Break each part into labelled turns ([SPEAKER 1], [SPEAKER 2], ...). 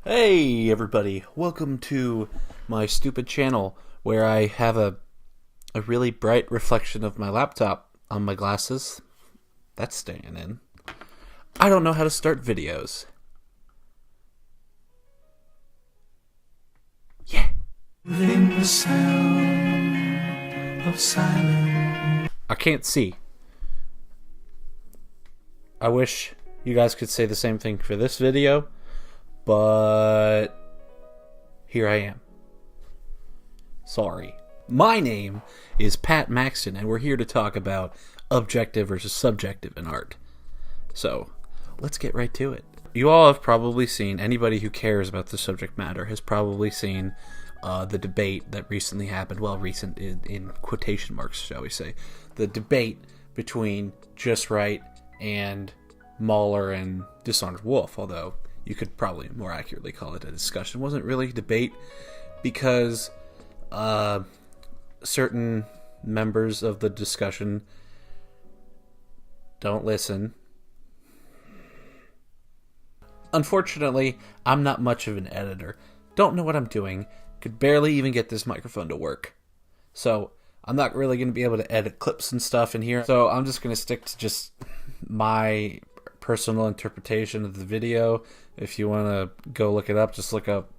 [SPEAKER 1] Hey everybody, welcome to my stupid channel where I have a really bright reflection of my laptop on my glasses. That's staying in. I don't know how to start videos. Yeah. The sound of silence. I can't see. I wish you guys could say the same thing for this video, but here I am. Sorry. My name is Pat Maxton, and we're here to talk about objective versus subjective in art. So, let's get right to it. You all have probably seen, anybody who cares about the subject matter has probably seen the debate that recently happened, well, recent in quotation marks, shall we say, the debate between Just Right and Mauler and Dishonored Wolf, although you could probably more accurately call it a discussion. It wasn't really a debate because certain members of the discussion don't listen. Unfortunately, I'm not much of an editor. Don't know what I'm doing. Could barely even get this microphone to work. So I'm not really going to be able to edit clips and stuff in here. So I'm just going to stick to just my personal interpretation of the video. If you want to go look it up, just look up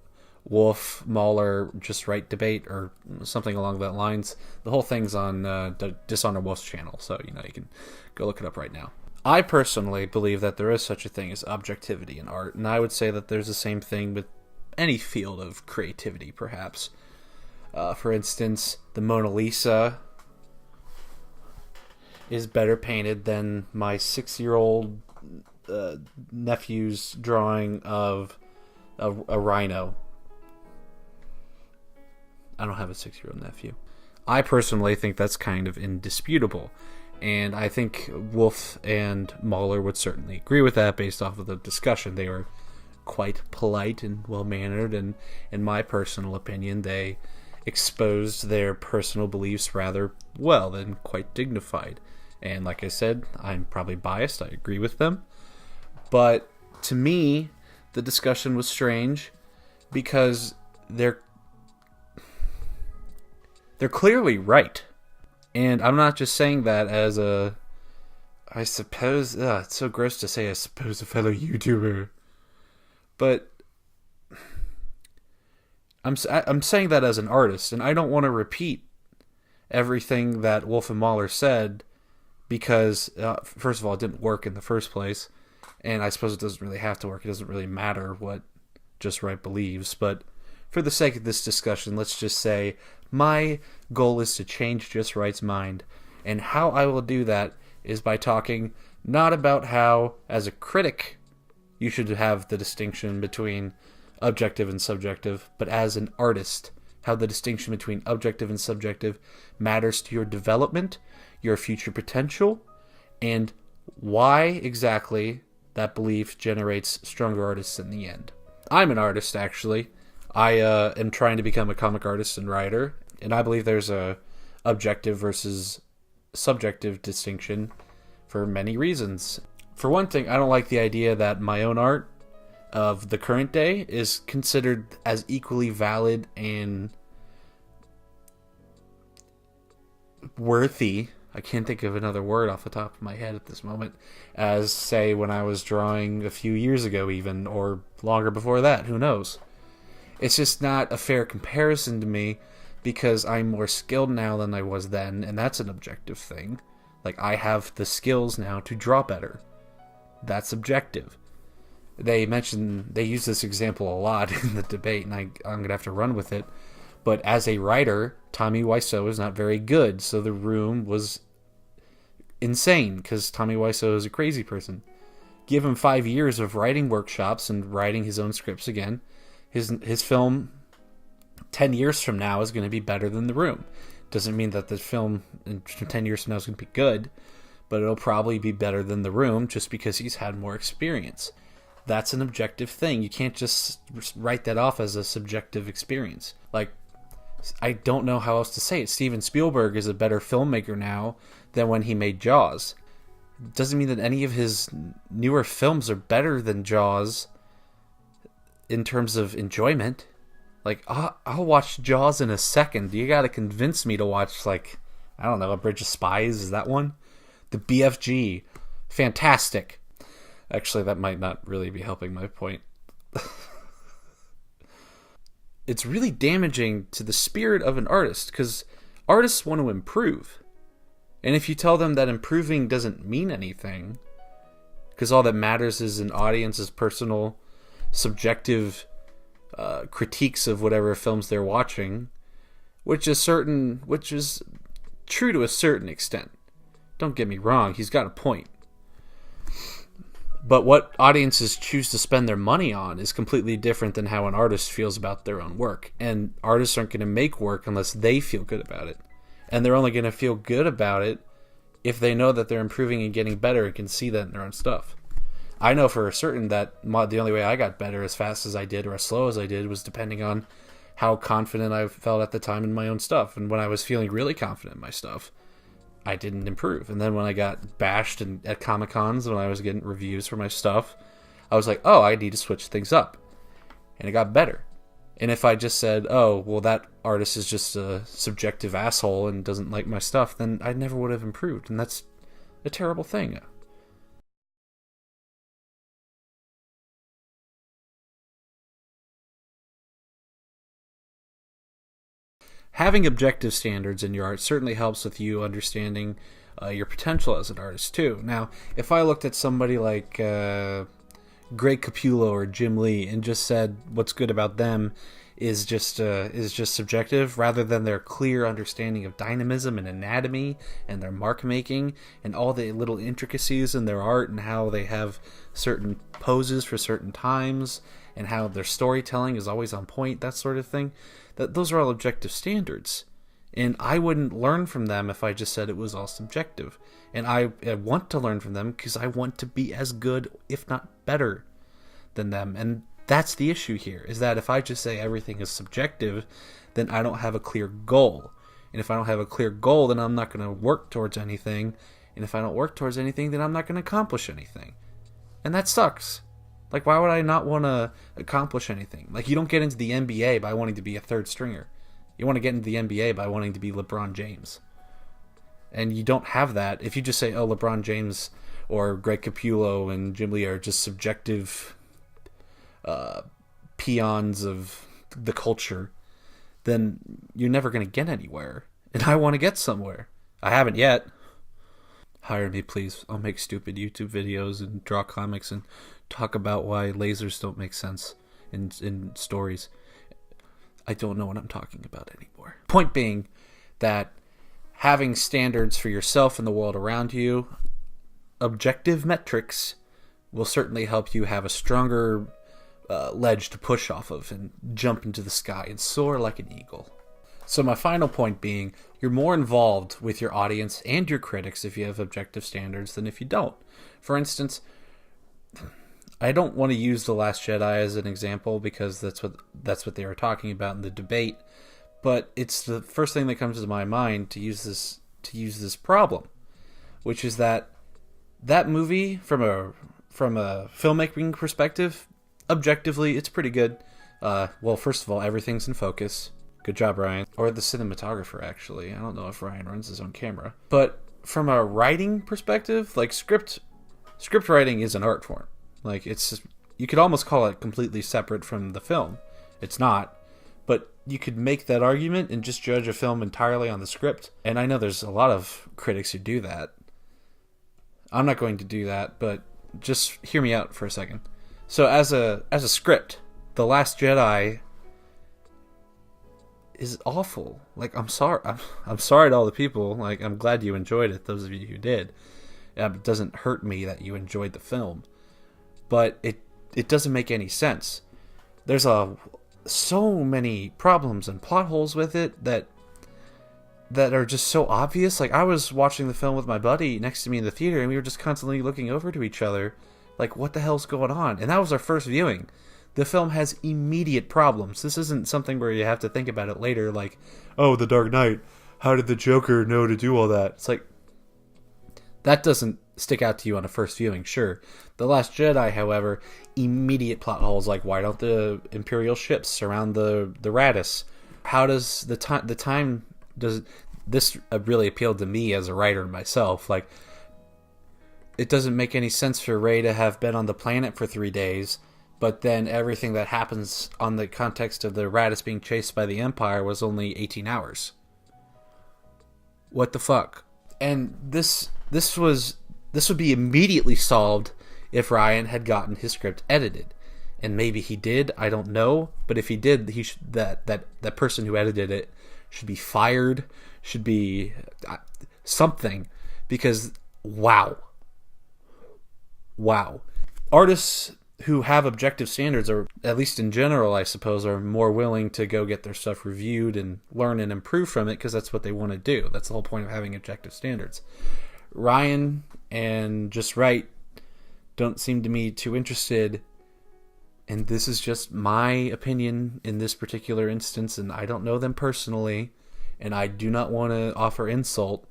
[SPEAKER 1] Wolf, Mauler, Just Right debate or something along that lines. The whole thing's on the Dishonored Wolf's channel, so you can go look it up right now. I personally believe that there is such a thing as objectivity in art, and I would say that there's the same thing with any field of creativity, perhaps. For instance, the Mona Lisa is better painted than my 6-year-old nephew's drawing of a rhino. I don't have a 6-year-old nephew. I personally think that's kind of indisputable, and I think Wolf and Mauler would certainly agree with that based off of the discussion. They were quite polite and well-mannered, and in my personal opinion, they exposed their personal beliefs rather well and quite dignified. And like I said, I'm probably biased. I agree with them. But to me, the discussion was strange because they're clearly right. And I'm not just saying that as I suppose, it's so gross to say, I suppose, a fellow YouTuber. But I'm saying that as an artist, and I don't want to repeat everything that Wolf and Mauler said because, first of all, it didn't work in the first place, and I suppose it doesn't really have to work. It doesn't really matter what Just Right believes, but for the sake of this discussion, let's just say my goal is to change Just Right's mind, and how I will do that is by talking not about how, as a critic, you should have the distinction between objective and subjective, but as an artist, how the distinction between objective and subjective matters to your development, your future potential, and why exactly that belief generates stronger artists in the end. I'm an artist, actually. I am trying to become a comic artist and writer, and I believe there's a objective versus subjective distinction for many reasons. For one thing, I don't like the idea that my own art of the current day is considered as equally valid and worthy, I can't think of another word off the top of my head at this moment, as, say, when I was drawing a few years ago even, or longer before that, who knows. It's just not a fair comparison to me because I'm more skilled now than I was then, and that's an objective thing. Like, I have the skills now to draw better. That's objective. They use this example a lot in the debate, and I'm going to have to run with it. But as a writer, Tommy Wiseau is not very good, so the room was insane because Tommy Wiseau is a crazy person. Give him 5 years of writing workshops and writing his own scripts again. His film 10 years from now is going to be better than The Room. Doesn't mean that the film in 10 years from now is going to be good, but it'll probably be better than The Room just because he's had more experience. That's an objective thing. You can't just write that off as a subjective experience. Like, I don't know how else to say it. Steven Spielberg is a better filmmaker now than when he made Jaws. Doesn't mean that any of his newer films are better than Jaws. in terms of enjoyment. Like, I'll watch Jaws in a second. You gotta convince me to watch, like, I don't know, A Bridge of Spies. Is that one? The BFG. Fantastic. Actually, that might not really be helping my point. It's really damaging to the spirit of an artist, because artists want to improve. And if you tell them that improving doesn't mean anything, because all that matters is an audience's personal, subjective critiques of whatever films they're watching, which is true to a certain extent. Don't get me wrong, he's got a point. But what audiences choose to spend their money on is completely different than how an artist feels about their own work. And artists aren't going to make work unless they feel good about it. And they're only going to feel good about it if they know that they're improving and getting better and can see that in their own stuff. I know for certain that the only way I got better as fast as I did or as slow as I did was depending on how confident I felt at the time in my own stuff. And when I was feeling really confident in my stuff, I didn't improve. And then when I got bashed at Comic-Cons, when I was getting reviews for my stuff, I was like, oh, I need to switch things up. And it got better. And if I just said, oh, well, that artist is just a subjective asshole and doesn't like my stuff, then I never would have improved. And that's a terrible thing. Having objective standards in your art certainly helps with you understanding your potential as an artist too. Now, if I looked at somebody like Greg Capullo or Jim Lee and just said what's good about them is just subjective, rather than their clear understanding of dynamism and anatomy and their mark making and all the little intricacies in their art and how they have certain poses for certain times and how their storytelling is always on point, that sort of thing. Those are all objective standards. And I wouldn't learn from them if I just said it was all subjective. And I want to learn from them because I want to be as good, if not better, than them. And that's the issue here, is that if I just say everything is subjective, then I don't have a clear goal. And if I don't have a clear goal, then I'm not going to work towards anything. And if I don't work towards anything, then I'm not going to accomplish anything. And that sucks. Like, why would I not want to accomplish anything? Like, you don't get into the NBA by wanting to be a third stringer. You want to get into the NBA by wanting to be LeBron James. And you don't have that if you just say, oh, LeBron James or Greg Capullo and Jim Lee are just subjective peons of the culture. Then you're never going to get anywhere. And I want to get somewhere. I haven't yet. Hire me, please. I'll make stupid YouTube videos and draw comics and talk about why lasers don't make sense in stories. I don't know what I'm talking about anymore. Point being that having standards for yourself and the world around you, objective metrics, will certainly help you have a stronger ledge to push off of and jump into the sky and soar like an eagle. So my final point being, you're more involved with your audience and your critics if you have objective standards than if you don't. For instance, I don't want to use The Last Jedi as an example because that's what they were talking about in the debate, but it's the first thing that comes to my mind to use this problem, which is that movie from a filmmaking perspective, objectively, it's pretty good. Well, first of all, everything's in focus. Good job, Ryan. Or the cinematographer, actually. I don't know if Ryan runs his own camera. But from a writing perspective, like script writing is an art form. Like, it's just, you could almost call it completely separate from the film. It's not. But you could make that argument and just judge a film entirely on the script. And I know there's a lot of critics who do that. I'm not going to do that, but just hear me out for a second. So as a script, The Last Jedi is awful. Like, I'm sorry to all the people. Like, I'm glad you enjoyed it, those of you who did. It doesn't hurt me that you enjoyed the film. But it doesn't make any sense. There's so many problems and plot holes with it that are just so obvious. Like, I was watching the film with my buddy next to me in the theater, and we were just constantly looking over to each other like, what the hell's going on? And that was our first viewing. The film has immediate problems. This isn't something where you have to think about it later, like, oh, The Dark Knight, how did the Joker know to do all that? It's like, that doesn't stick out to you on a first viewing, sure. The Last Jedi, however, immediate plot holes like why don't the Imperial ships surround the Radis? How does the time does this really appealed to me as a writer myself? Like, it doesn't make any sense for Rey to have been on the planet for 3 days, but then everything that happens on the context of the Radis being chased by the Empire was only 18 hours. What the fuck? And this would be immediately solved if Ryan had gotten his script edited. And maybe he did, I don't know, but if he did, he should, that person who edited it should be fired, should be something, because wow. Artists who have objective standards, or at least in general, I suppose, are more willing to go get their stuff reviewed and learn and improve from it because that's what they want to do. That's the whole point of having objective standards. Ryan and Just Right don't seem to me too interested, and this is just my opinion in this particular instance, and I don't know them personally, and I do not want to offer insult,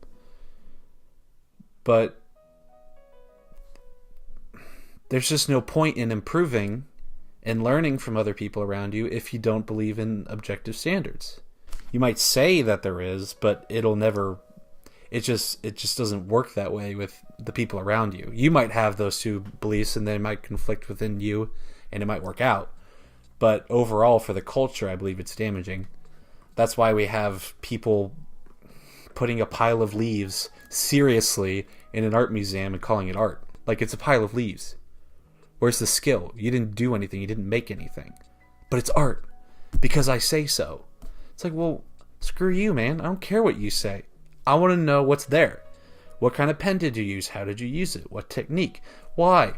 [SPEAKER 1] but there's just no point in improving and learning from other people around you if you don't believe in objective standards. You might say that there is, but it just doesn't work that way with the people around you. You might have those two beliefs and they might conflict within you and it might work out. But overall, for the culture, I believe it's damaging. That's why we have people putting a pile of leaves seriously in an art museum and calling it art. Like, it's a pile of leaves. Where's the skill? You didn't do anything. You didn't make anything. But it's art. Because I say so. It's like, well, screw you, man. I don't care what you say. I want to know what's there. What kind of pen did you use? How did you use it? What technique? Why?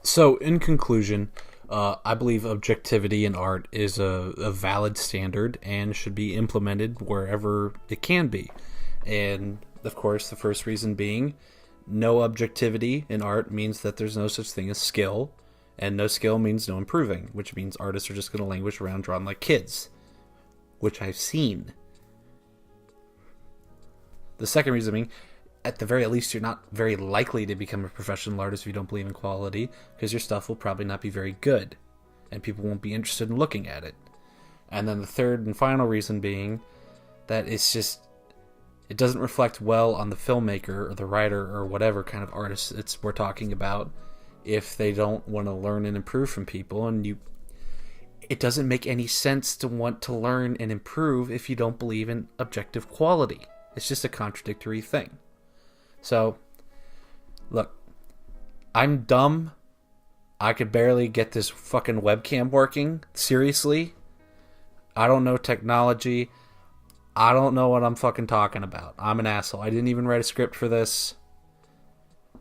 [SPEAKER 1] So, in conclusion, I believe objectivity in art is a valid standard and should be implemented wherever it can be. And, of course, the first reason being, no objectivity in art means that there's no such thing as skill. And no skill means no improving, which means artists are just going to languish around drawing like kids, which I've seen. The second reason being, at the very least, you're not very likely to become a professional artist if you don't believe in quality, because your stuff will probably not be very good, and people won't be interested in looking at it. And then the third and final reason being that it doesn't reflect well on the filmmaker or the writer or whatever kind of artist we're talking about if they don't want to learn and improve from people. And it doesn't make any sense to want to learn and improve if you don't believe in objective quality. It's just a contradictory thing. So, look, I'm dumb. I could barely get this fucking webcam working. Seriously. I don't know technology. I don't know what I'm fucking talking about. I'm an asshole. I didn't even write a script for this.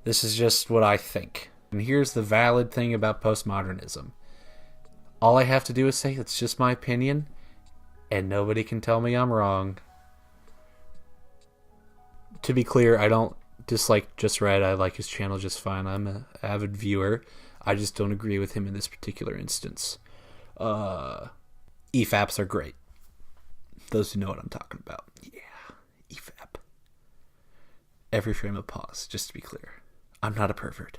[SPEAKER 1] This is just what I think. And here's the valid thing about postmodernism. All I have to do is say it's just my opinion, and nobody can tell me I'm wrong. To be clear, I don't dislike Just Right. I like his channel just fine. I'm an avid viewer. I just don't agree with him in this particular instance. EFAPs are great. Those who know what I'm talking about. Yeah, EFAP. Every frame of pause, just to be clear. I'm not a pervert.